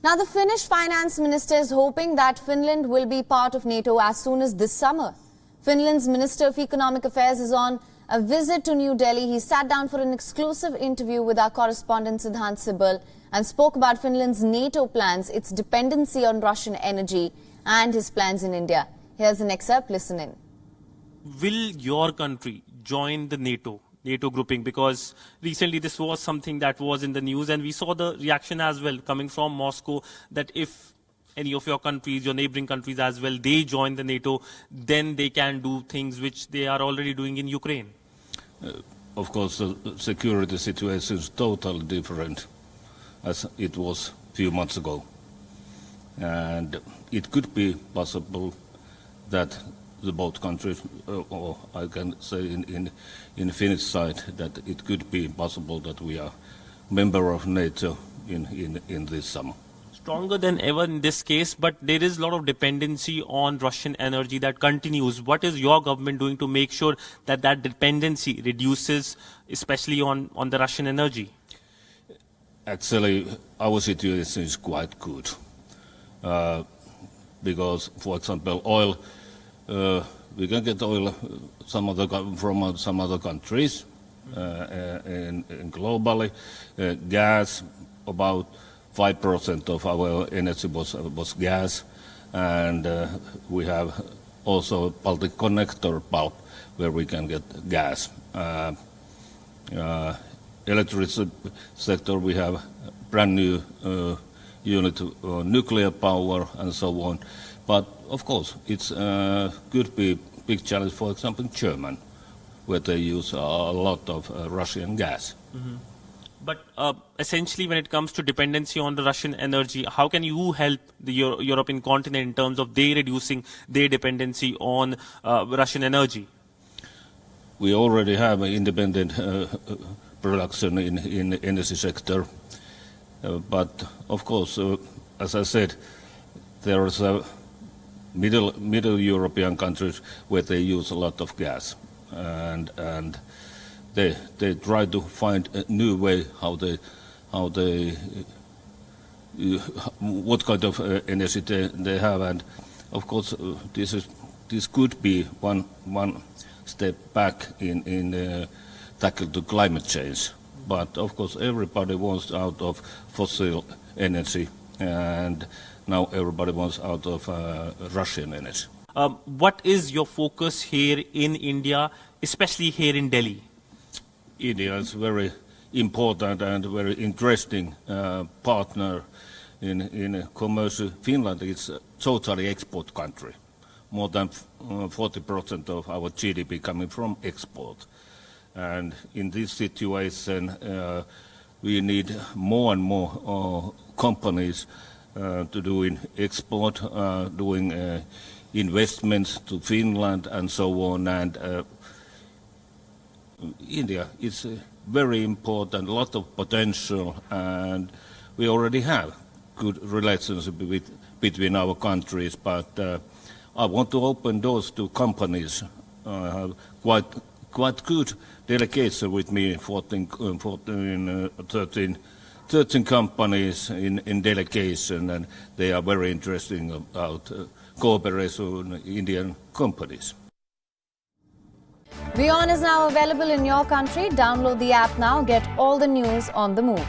Now, the Finnish finance minister is hoping that Finland will be part of NATO as soon as this summer. Finland's Minister of Economic Affairs is on a visit to New Delhi. He sat down for an exclusive interview with our correspondent Siddhant Sibal and spoke about Finland's NATO plans, its dependency on Russian energy and his plans in India. Here's an excerpt, listen in. Will your country join the NATO grouping? Because recently this was something that was in the news, and we saw the reaction as well coming from Moscow that if any of your countries, your neighboring countries as well, they join the NATO, then they can do things which they are already doing in Ukraine. Of course, the security situation is totally different as it was a few months ago. And it could be possible that the both countries, or I can say in Finnish side, that it could be possible that we are member of NATO in this summer. Stronger than ever in this case, but there is a lot of dependency on Russian energy that continues. What is your government doing to make sure that that dependency reduces, especially on the Russian energy? Actually, our situation is quite good. Because, for example, oil, we can get oil from some other countries, and globally. Gas, about 5% of our energy was gas, and we have also Baltic Connector pulp where we can get gas. Electricity sector, we have brand new unit nuclear power and so on. But of course, it's could be big challenge, for example, in Germany, where they use a lot of Russian gas. Mm-hmm. But essentially, when it comes to dependency on the Russian energy, how can you help the European continent in terms of they reducing their dependency on Russian energy? We already have an independent production in the energy sector. But of course, as I said, there is a middle European countries where they use a lot of gas, and they try to find a new way how they what kind of energy they have, and of course this could be one step back in tackle to climate change. But of course everybody wants out of fossil energy, and now everybody wants out of Russian energy. What is your focus here in India, especially here in Delhi? India is very important and very interesting partner in commercial. Finland is a totally export country. More than 40% of our GDP coming from export. And in this situation, we need more and more companies to do export, doing investments to Finland and so on. And India is very important, a lot of potential, and we already have good relationship between our countries. But I want to open doors to companies. I have quite good delegation with me, 13 companies in delegation, and they are very interesting about cooperation with Indian companies. WION is now available in your country. Download the app now. Get all the news on the move.